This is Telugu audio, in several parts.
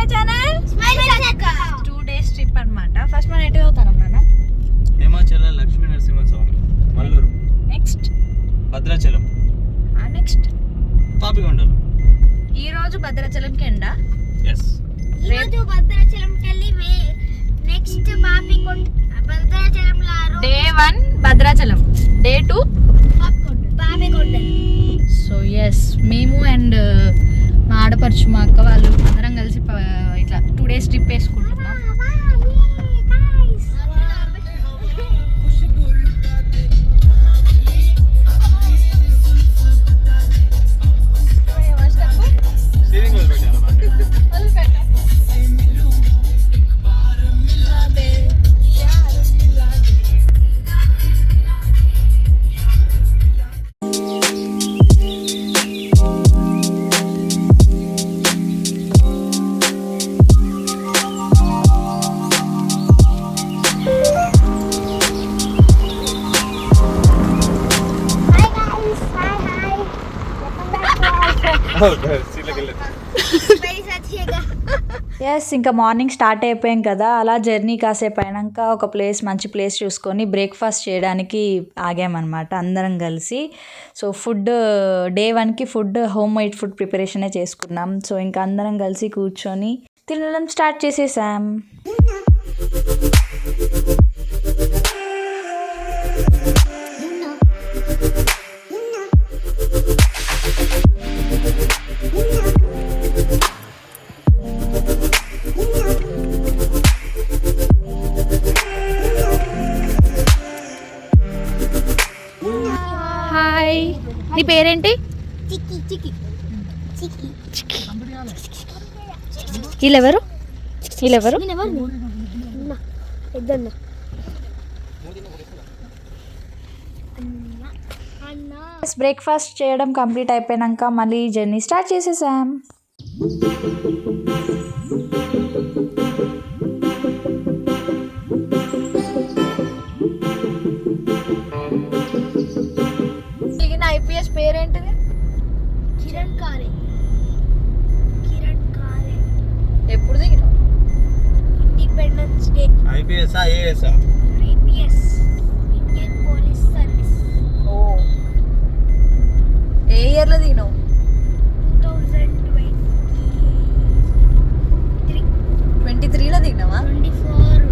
My channel smile 2 days trip అన్నమాట. ఫస్ట్ మనం ఎటు వెళ్తాం నాన్న? Himachal Lakshmi Narasimhaswamy, Mallur, next Bhadrachalam, next Papikondalu. ఈ రోజు భద్రాచలంకి ఎండా? ఎస్, ఈ రోజు భద్రాచలంకి వెళ్ళి నెక్స్ట్ భద్రాచలంలో day 1 Bhadrachalam, day 2 Papikondalu. So yes, మేము అండ్ మా ఆడపడుచు మా అక్క వాళ్ళు అందరం కలిసి ఇట్లా 2 days ట్రిప్ వేసుకుంటున్నాం. ఎస్, ఇంకా మార్నింగ్ స్టార్ట్ అయిపోయాం కదా, అలా జర్నీ కాసేపు అయినాక ఒక మంచి ప్లేస్ చూసుకొని బ్రేక్ఫాస్ట్ చేయడానికి ఆగామన్నమాట అందరం కలిసి. సో ఫుడ్ డే 1కి ఫుడ్ హోమ్ మేడ్ ఫుడ్ ప్రిపరేషనే చేసుకున్నాం. సో ఇంకా అందరం కలిసి కూర్చొని తినడం స్టార్ట్ చేసేసాం. హాయ్, నీ పేరేంటి? వీళ్ళెవరు? బ్రేక్ఫాస్ట్ చేయడం కంప్లీట్ అయిపోయాక మళ్ళీ జర్నీ స్టార్ట్ చేసేసాం. ఐపీఎస్ పేరేంటిది? కిరణ్ కారే. ఎప్పుడు దిగినావు? Independence day. IPS IAS Indian police service. ఓ, ఏ ఇయర్లో దిగినావు? 2023లో దిగినావా? 24.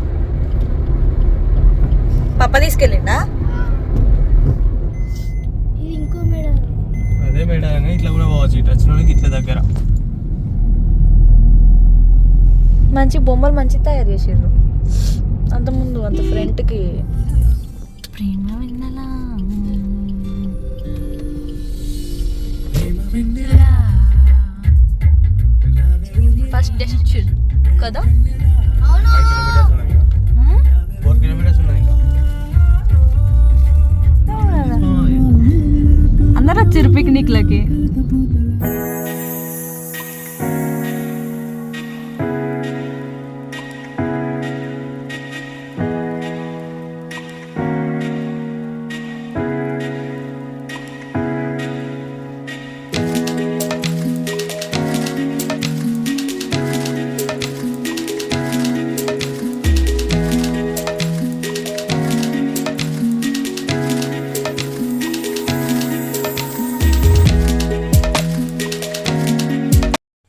పప్ప తీసుకెళ్ళిండా? ఇది ఇంకో మేడం. అదే మేడం, ఇట్లా కూడా పోవచ్చు. ఇట్లా వచ్చిన వాళ్ళకి ఇట్లా దగ్గర మంచి బొమ్మలు మంచి తయారు చేసారు. అంతకుముందు అంత ఫ్రంట్కి ప్రేమ వెన్నెలా ఫస్ట్ డెస్టినేషన్ కదా? అవును. 4 kilometers ఉన్నాయి ఇంకా. అందరూ వచ్చారు పిక్నిక్లకి.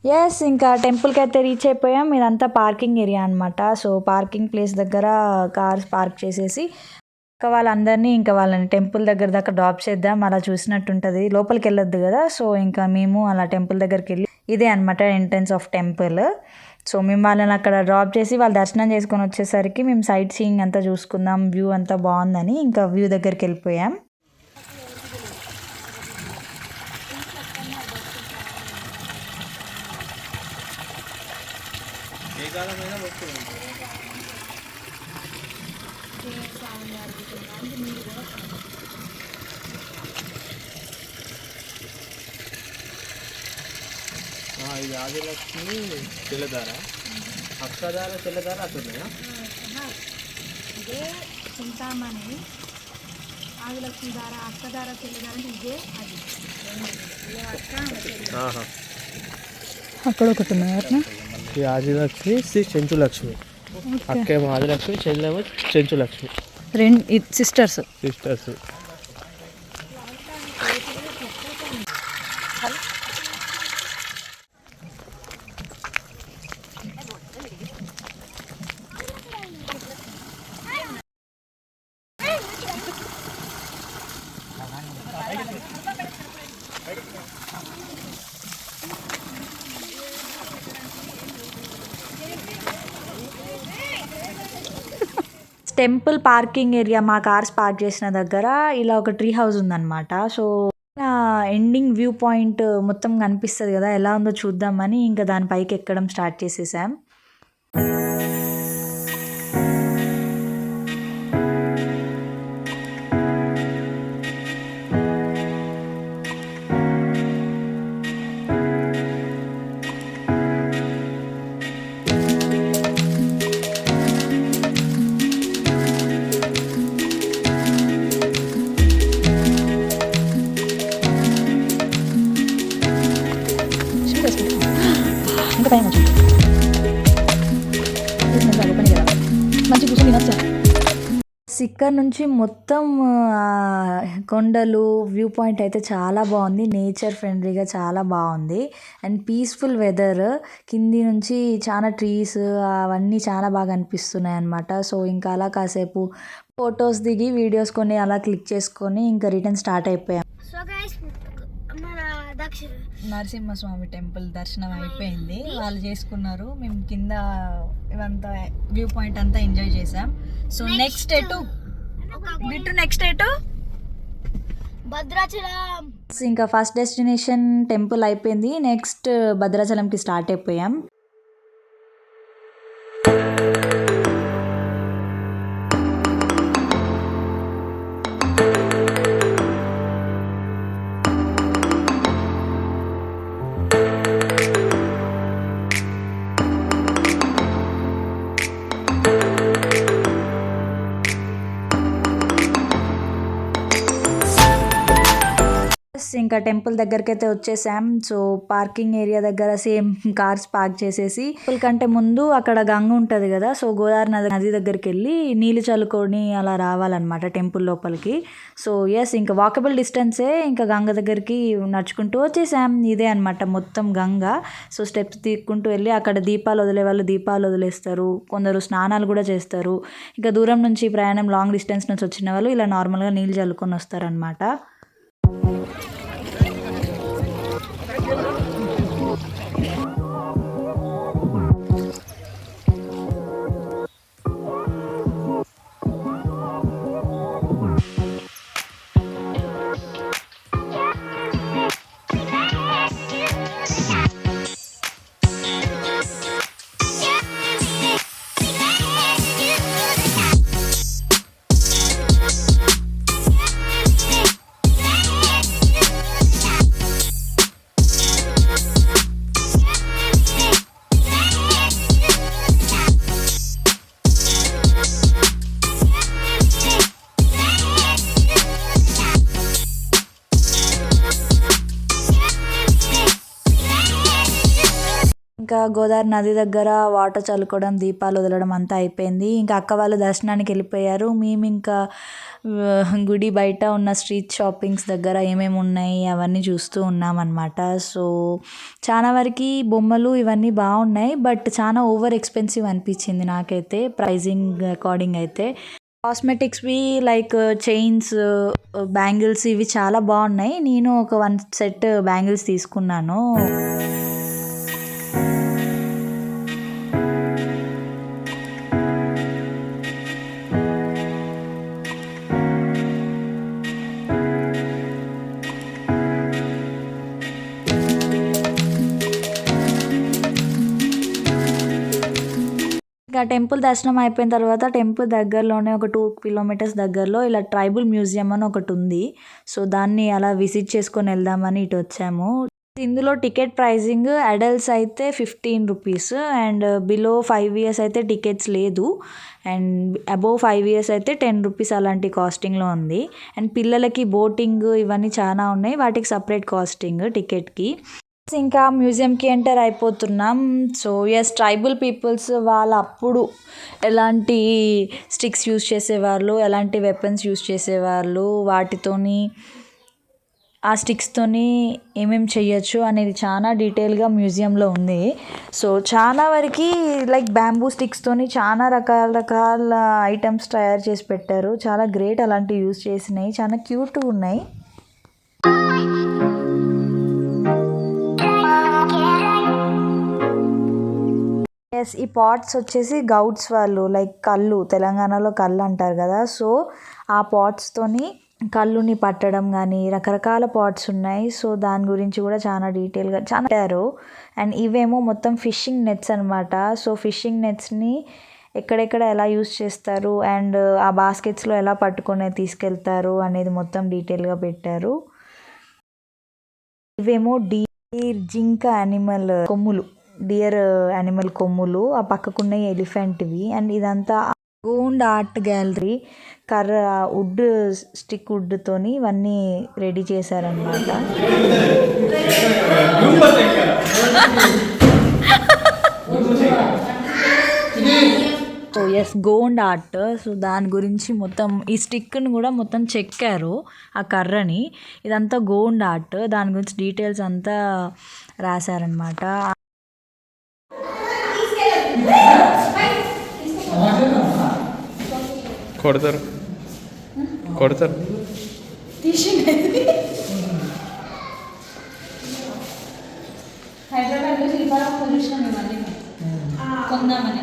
ఎస్, ఇంకా టెంపుల్కి అయితే రీచ్ అయిపోయాం. ఇదంతా పార్కింగ్ ఏరియా అనమాట. సో పార్కింగ్ ప్లేస్ దగ్గర కార్స్ పార్క్ చేసేసి వాళ్ళందరినీ ఇంకా వాళ్ళని టెంపుల్ దగ్గర దాకా డ్రాప్ చేద్దాం, అలా చూసినట్టు ఉంటుంది. లోపలికి వెళ్ళొద్దు కదా. సో ఇంకా మేము అలా టెంపుల్ దగ్గరికి వెళ్ళి, ఇదే అనమాట ఎంట్రన్స్ ఆఫ్ టెంపుల్. సో మేము వాళ్ళని అక్కడ డ్రాప్ చేసి వాళ్ళు దర్శనం చేసుకొని వచ్చేసరికి మేము సైట్ సీయింగ్ అంతా చూసుకుందాం, వ్యూ అంతా బాగుందని ఇంకా వ్యూ దగ్గరికి వెళ్ళిపోయాం. ఇది ఆదిలక్ష్మి తెల్లదార, అక్షదార తెల్లదార అట్లున్నాయా? ఇదే చింతామణి, ఆదిలక్ష్మి దార, అక్కదార, తెల్లదార ఇదే. అది అక్కడ ఒకటి ఉన్నాయి. శ్రీ ఆదిలక్ష్మి, శ్రీ చెంచులక్ష్మి. అక్కేమో ఆదిలక్ష్మి, చెల్లెమో Chenchulakshmi. Sisters. Sisters. Temple parking area మా కార్స్ పార్క్ చేసిన దగ్గర ఇలా ఒక ట్రీ హౌస్ ఉందన్నమాట. సో ఎండింగ్ వ్యూ పాయింట్ మొత్తం కనిపిస్తుంది కదా, ఎలా ఉందో చూద్దామని ఇంకా దానిపైకి ఎక్కడం స్టార్ట్ చేసేసాం. ఇక్కడ నుంచి మొత్తం కొండలు వ్యూ పాయింట్ అయితే చాలా బాగుంది. నేచర్ ఫ్రెండ్లీగా చాలా బాగుంది అండ్ పీస్ఫుల్ వెదర్. కింది నుంచి చాలా ట్రీస్ అవన్నీ చాలా బాగా అనిపిస్తున్నాయి అన్నమాట. సో ఇంకా అలా కాసేపు ఫొటోస్ దిగి వీడియోస్ కొన్ని అలా క్లిక్ చేసుకొని ఇంకా రిటర్న్ స్టార్ట్ అయిపోయాం. నరసింహస్వామి టెంపుల్ దర్శనం అయిపోయింది, వాళ్ళు చేసుకున్నారు. మేము కింద ఇవంతా వ్యూ పాయింట్ అంతా ఎంజాయ్ చేసాం. సో నెక్స్ట్ ఎటు భద్రాచలం. ఇంకా ఫస్ట్ డెస్టినేషన్ టెంపుల్ అయిపోయింది, నెక్స్ట్ భద్రాచలంకి స్టార్ట్ అయిపోయాం. ఇంకా టెంపుల్ దగ్గరికి అయితే వచ్చేసాం. సో పార్కింగ్ ఏరియా దగ్గర సేమ్ కార్స్ పార్క్ చేసేసి, టెంపుల్ కంటే ముందు అక్కడ గంగ ఉంటుంది కదా, సో గోదావరి నది దగ్గరికి వెళ్ళి నీళ్ళు చల్లుకొని అలా రావాలన్నమాట టెంపుల్ లోపలికి. సో ఇంకా వాకబుల్ డిస్టెన్సే, ఇంకా గంగ దగ్గరికి నడుచుకుంటూ వచ్చేసాం. ఇదే అనమాట మొత్తం గంగ. సో స్టెప్స్ తీసుకుంటూ వెళ్ళి అక్కడ దీపాలు వదిలే వాళ్ళు దీపాలు వదిలేస్తారు, కొందరు స్నానాలు కూడా చేస్తారు. ఇంకా దూరం నుంచి ప్రయాణం లాంగ్ డిస్టెన్స్ నుంచి వచ్చిన వాళ్ళు ఇలా నార్మల్గా నీళ్ళు చల్లుకొని వస్తారనమాట. ఇంకా గోదావరి నది దగ్గర వాటర్ చల్లుకోవడం, దీపాలు వదలడం అంతా అయిపోయింది. ఇంకా అక్క వాళ్ళు దర్శనానికి వెళ్ళిపోయారు. మేము ఇంకా గుడి బయట ఉన్న స్ట్రీట్ షాపింగ్స్ దగ్గర ఏమేమి ఉన్నాయి అవన్నీ చూస్తూ ఉన్నామన్నమాట. సో చాలా వరకు బొమ్మలు ఇవన్నీ బాగున్నాయి, బట్ చాలా ఓవర్ ఎక్స్పెన్సివ్ అనిపించింది నాకైతే ప్రైజింగ్ అకార్డింగ్ అయితే. కాస్మెటిక్స్వి లైక్ చైన్స్, బ్యాంగిల్స్ ఇవి చాలా బాగున్నాయి. నేను ఒక 1 సెట్ బ్యాంగిల్స్ తీసుకున్నాను. ఇంకా టెంపుల్ దర్శనం అయిపోయిన తర్వాత టెంపుల్ దగ్గరలోనే ఒక 2 కిలోమీటర్స్ దగ్గరలో ఇలా ట్రైబల్ మ్యూజియం అని ఒకటి ఉంది. సో దాన్ని అలా విజిట్ చేసుకొని వెళ్దామని ఇటు వచ్చాము. ఇందులో టికెట్ ప్రైజింగ్ అడల్ట్స్ అయితే 15 రూపీస్ అండ్ బిలో 5 ఇయర్స్ అయితే టికెట్స్ లేదు, అండ్ అబోవ్ 5 ఇయర్స్ అయితే 10 రూపీస్ అలాంటి కాస్టింగ్లో ఉంది. అండ్ పిల్లలకి బోటింగ్ ఇవన్నీ చాలా ఉన్నాయి, వాటికి సపరేట్ కాస్టింగ్ టికెట్కి. ఇంకా మ్యూజియంకి ఎంటర్ అయిపోతున్నాం. సో ఎస్, ట్రైబల్ పీపుల్స్ వాళ్ళు అప్పుడు ఎలాంటి స్టిక్స్ యూజ్ చేసేవాళ్ళు, ఎలాంటి వెపన్స్ యూజ్ చేసేవాళ్ళు, వాటితోని ఆ స్టిక్స్తోని ఏమేమి చేయొచ్చు అనేది చాలా డీటెయిల్గా మ్యూజియంలో ఉంది. సో చాలా వరకు లైక్ బ్యాంబూ స్టిక్స్తోని చాలా రకాల ఐటమ్స్ తయారు చేసి పెట్టారు. చాలా గ్రేట్ అలాంటివి యూజ్ చేసినాయి, చాలా క్యూట్గా ఉన్నాయి. ఎస్, ఈ పాట్స్ వచ్చేసి గౌడ్స్ వాళ్ళు లైక్ కళ్ళు, తెలంగాణలో కళ్ళు అంటారు కదా. సో ఆ పాట్స్తోని కళ్ళుని పట్టడం కానీ రకరకాల పాట్స్ ఉన్నాయి. సో దాని గురించి కూడా చాలా డీటెయిల్గా చాలా పెట్టారు. అండ్ ఇవేమో మొత్తం ఫిషింగ్ నెట్స్ అనమాట. సో ఫిషింగ్ నెట్స్ని ఎక్కడెక్కడ ఎలా యూస్ చేస్తారు అండ్ ఆ బాస్కెట్స్లో ఎలా పట్టుకొని తీసుకెళ్తారు అనేది మొత్తం డీటెయిల్గా పెట్టారు. ఇవేమో జింక యానిమల్ కొమ్ములు, డియర్ యానిమల్ కొమ్ములు, ఆ పక్కకున్న ఎలిఫెంట్వి. అండ్ ఇదంతా గోండ్ ఆర్ట్ గ్యాలరీ, కర్ర వుడ్, స్టిక్ వుడ్తోని ఇవన్నీ రెడీ చేశారనమాట. So yes, Gond art. So దాని గురించి మొత్తం ఈ స్టిక్ని కూడా మొత్తం చెక్కారు, ఆ కర్రని. ఇదంతా గోండ్ ఆర్ట్, దాని గురించి డీటెయిల్స్ అంతా రాశారనమాట. కొడతారు హైదరాబాద్లో శిల్పారావు పొల్యూషన్ ఇవన్నీ కొందామని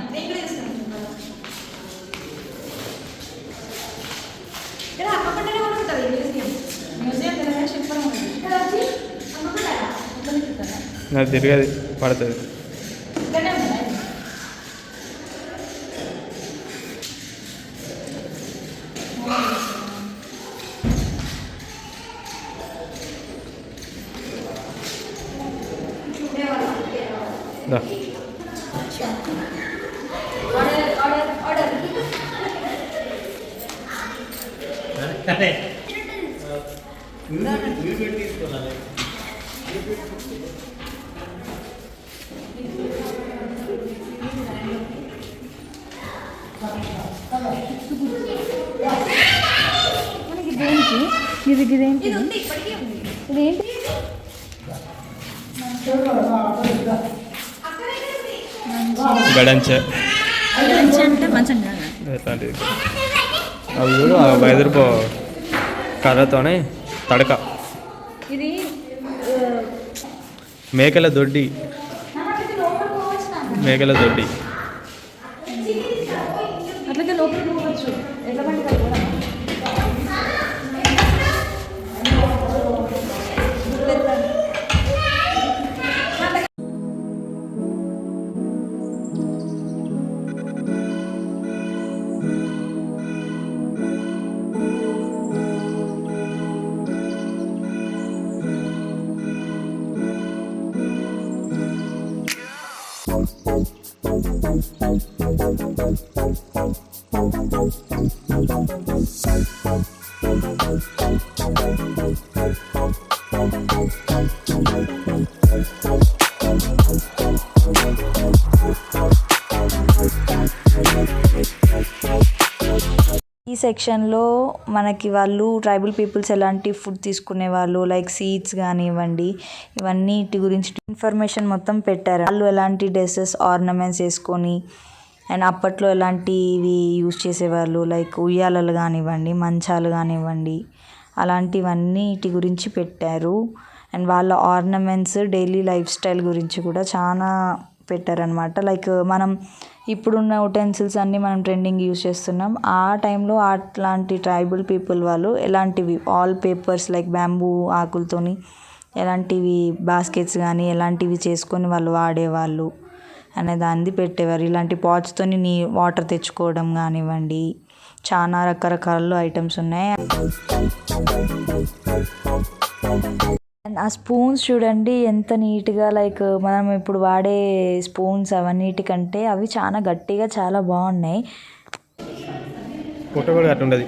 నాకు తిరిగేది పడుతుంది. ఇదేంటి? గడంచె ఎట్లాంటిది అవి చూడు, బయదురుపో కర్రతోనే తడక. ఇది మేకల దొడ్డి. అట్లయితే లోపలికి పోవచ్చు. ఎట్లా పండుగ ఈ సెక్షన్లో మనకి వాళ్ళు ట్రైబల్ పీపుల్స్ ఎలాంటి ఫుడ్ తీసుకునే వాళ్ళు, లైక్ సీడ్స్ కానివ్వండి, ఇవన్నిటి గురించి ఇన్ఫర్మేషన్ మొత్తం పెట్టారు. వాళ్ళు ఎలాంటి డ్రెస్సెస్, ఆర్నమెంట్స్ వేసుకొని అండ్ అప్పట్లో ఎలాంటివి యూజ్ చేసేవాళ్ళు, లైక్ ఉయ్యాలలు కానివ్వండి, మంచాలు కానివ్వండి, అలాంటివన్నిటి గురించి పెట్టారు. అండ్ వాళ్ళ ఆర్నమెంట్స్, డైలీ లైఫ్ స్టైల్ గురించి కూడా చాలా పెట్టారనమాట. లైక్ మనం ఇప్పుడున్న ఉటెన్సిల్స్ అన్నీ మనం ట్రెండింగ్ యూజ్ చేస్తున్నాం. ఆ టైంలో అట్లాంటి ట్రైబల్ పీపుల్ వాళ్ళు ఎలాంటివి ఆల్ పేపర్స్ లైక్ బ్యాంబూ ఆకులతోని ఎలాంటివి బాస్కెట్స్ కానీ ఎలాంటివి చేసుకొని వాళ్ళు వాడేవాళ్ళు అనే దాన్ని పెట్టేవారు. ఇలాంటి పాట్స్తోని వాటర్ తెచ్చుకోవడం కానివ్వండి, చాలా రకరకాల ఐటమ్స్ ఉన్నాయి. అండ్ ఆ స్పూన్స్ చూడండి ఎంత నీట్గా, లైక్ మనం ఇప్పుడు వాడే స్పూన్స్ అవన్నిటికంటే అవి చాలా గట్టిగా చాలా బాగున్నాయి. పుట్టగొడుగు అట్లుంటుంది.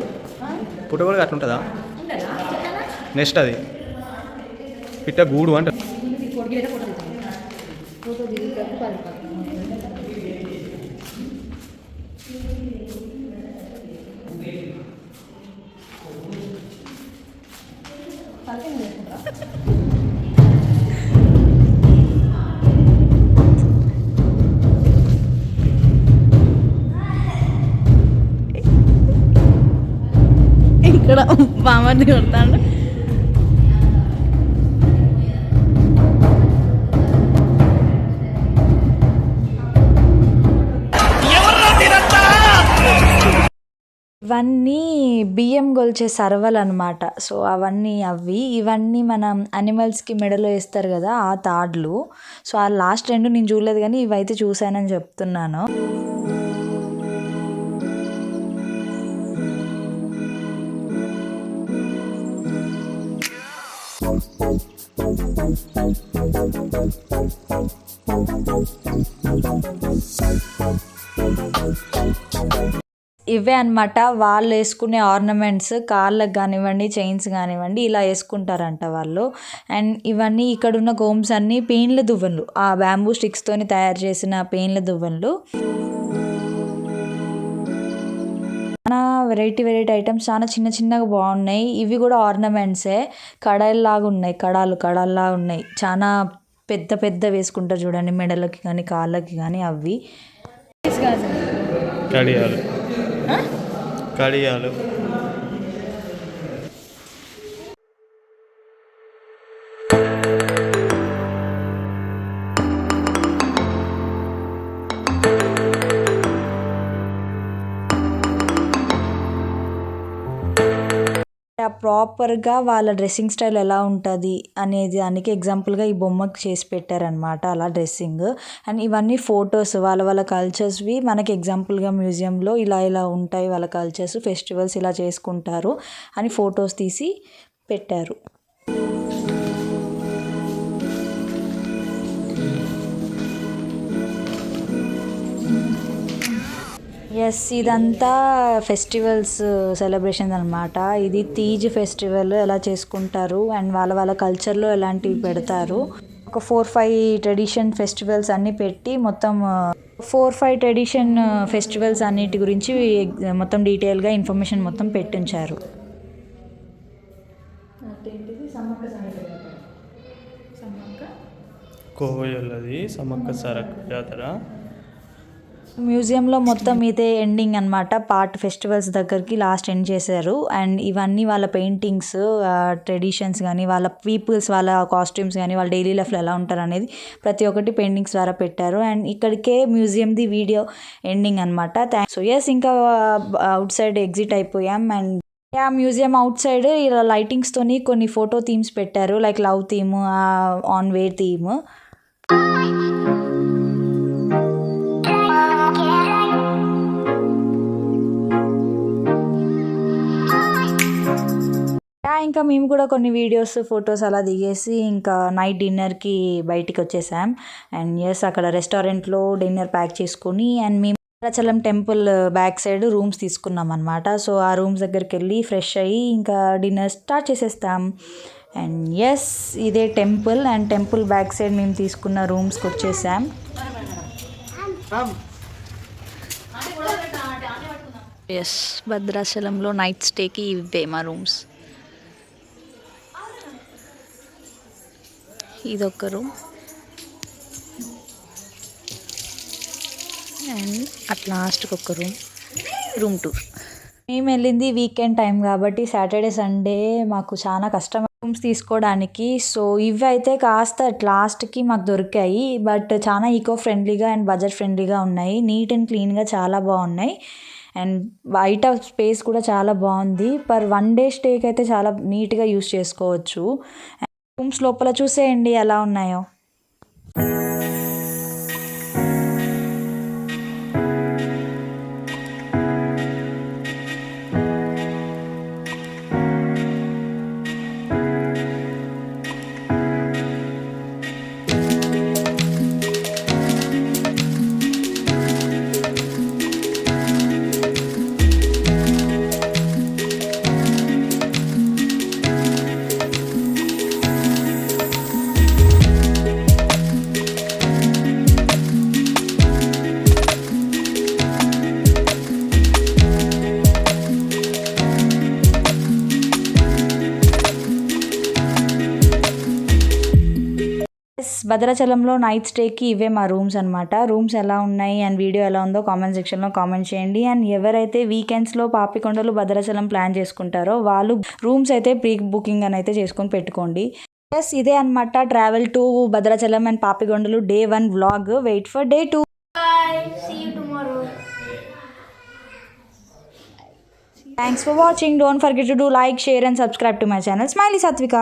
పుట్టగొడుగు అట్లుంటుందా? నెక్స్ట్ అది పిట్ట గూడు అంట. దిగితే ఫోటో దిగుతాను. ఫోటో దిగుతాను 10 రూపాయలు. ఇక్కడ బామర్ది కొడతాడు. ఇవన్నీ బియ్యం గొల్చే సర్వలు అనమాట. సో ఇవన్నీ మనం అనిమల్స్కి మెడలో వేస్తారు కదా ఆ తాడ్లు. సో ఆ లాస్ట్ 2 నేను చూడలేదు కానీ ఇవైతే చూశానని చెప్తున్నాను. ఇవే అనమాట వాళ్ళు వేసుకునే ఆర్నమెంట్స్. కాళ్ళకు కానివ్వండి, చైన్స్ కానివ్వండి, ఇలా వేసుకుంటారంట వాళ్ళు. అండ్ ఇవన్నీ ఇక్కడున్న గోమ్స్ అన్నీ పెయిన్ల దువ్వెనలు, ఆ బ్యాంబూ స్టిక్స్తోని తయారు చేసిన పెయిన్ల దువ్వెనలు. చాలా వెరైటీ ఐటమ్స్, చాలా చిన్నగా బాగున్నాయి. ఇవి కూడా ఆర్నమెంట్సే, కడాయిల్లాగా ఉన్నాయి, కడాల్లాగా ఉన్నాయి. చాలా పెద్ద వేసుకుంటారు చూడండి, మెడలకి కానీ కాళ్ళకి కానీ. అవి కడియాలు ప్రాపర్గా వాళ్ళ డ్రెస్సింగ్ స్టైల్ ఎలా ఉంటుంది అనేది దానికి ఎగ్జాంపుల్గా ఈ బొమ్మకి చేసి పెట్టారనమాట అలా డ్రెస్సింగ్. అండ్ ఇవన్నీ ఫొటోస్, వాళ్ళ కల్చర్స్వి మనకి ఎగ్జాంపుల్గా మ్యూజియంలో ఇలా ఉంటాయి వాళ్ళ కల్చర్స్, ఫెస్టివల్స్ ఇలా చేసుకుంటారు అని ఫొటోస్ తీసి పెట్టారు. ఎస్, ఇదంతా ఫెస్టివల్స్ సెలబ్రేషన్స్ అనమాట. ఇది తీజ్ ఫెస్టివల్ ఎలా చేసుకుంటారు అండ్ వాళ్ళ కల్చర్లో ఎలాంటివి పెడతారు. ఒక 4-5 ట్రెడిషన్ ఫెస్టివల్స్ అన్నీ పెట్టి మొత్తం 4-5 ట్రెడిషన్ ఫెస్టివల్స్ అన్నిటి గురించి మొత్తం డీటెయిల్గా ఇన్ఫర్మేషన్ మొత్తం పెట్టించారు. కోవయల్లది సమ్మక్క సారక్క జాతర. మ్యూజియంలో మొత్తం ఇదే ఎండింగ్ అనమాట. పార్ట్ ఫెస్టివల్స్ దగ్గరికి లాస్ట్ ఎండ్ చేశారు. అండ్ ఇవన్నీ వాళ్ళ పెయింటింగ్స్, ట్రెడిషన్స్ కానీ, వాళ్ళ పీపుల్స్, వాళ్ళ కాస్ట్యూమ్స్ కానీ, వాళ్ళ డైలీ లైఫ్లో ఎలా ఉంటారు అనేది ప్రతి ఒక్కటి పెయింటింగ్స్ ద్వారా పెట్టారు. అండ్ ఇక్కడికే మ్యూజియంది వీడియో ఎండింగ్ అనమాట. సో ఎస్, ఇంకా అవుట్ సైడ్ ఎగ్జిట్ అయిపోయాం. అండ్ మ్యూజియం అవుట్ సైడ్ ఇలా లైటింగ్స్తోని కొన్ని ఫోటో థీమ్స్ పెట్టారు, like love theme, on way theme. ఇంకా మేము కూడా కొన్ని వీడియోస్, ఫొటోస్ అలా దిగేసి ఇంకా నైట్ డిన్నర్కి బయటికి వచ్చేసాం. అండ్ ఎస్, అక్కడ రెస్టారెంట్లో డిన్నర్ ప్యాక్ చేసుకుని అండ్ మేము Bhadrachalam temple back side rooms తీసుకున్నాం అనమాట. సో ఆ రూమ్స్ దగ్గరికి వెళ్ళి ఫ్రెష్ అయ్యి ఇంకా డిన్నర్ స్టార్ట్ చేసేస్తాం. అండ్ ఎస్, ఇదే temple. And temple back side మేము తీసుకున్న రూమ్స్కి వచ్చేసాం. ఎస్, భద్రాచలంలో నైట్ స్టేకి ఇవే మా రూమ్స్. ఇదొక రూమ్ అండ్ అట్ లాస్ట్కి ఒక రూమ్ టూర్. మేము వెళ్ళింది వీకెండ్ టైం కాబట్టి సాటర్డే సండే మాకు చాలా కష్టం రూమ్స్ తీసుకోవడానికి. సో ఇవి అయితే కాస్త లాస్ట్కి మాకు దొరికాయి, బట్ చాలా ఈకో ఫ్రెండ్లీగా అండ్ బడ్జెట్ ఫ్రెండ్లీగా ఉన్నాయి. నీట్ అండ్ క్లీన్గా చాలా బాగున్నాయి. అండ్ బయట స్పేస్ కూడా చాలా బాగుంది. పర్ 1 డే స్టేకి అయితే చాలా నీట్గా యూస్ చేసుకోవచ్చు. రూమ్స్ లోపల చూసేయండి ఎలా ఉన్నాయో. భద్రాచలంలో నైట్ స్టేకి ఇవే మా రూమ్స్ అనమాట. రూమ్స్ ఎలా ఉన్నాయి అండ్ వీడియో ఎలా ఉందో కామెంట్ సెక్షన్లో కామెంట్ చేయండి. అండ్ ఎవరైతే వీకెండ్స్లో పాపికొండలు భద్రాచలం ప్లాన్ చేసుకుంటారో వాళ్ళు రూమ్స్ అయితే ప్రీ బుకింగ్ అని అయితే చేసుకొని పెట్టుకోండి. ఎస్, ఇదే అనమాట travel to Bhadrachalam and Papikondalu day 1 vlog. Wait for day 2. Thanks for watching. Don't forget to do like, share and subscribe to my channel. Smiley Satvika.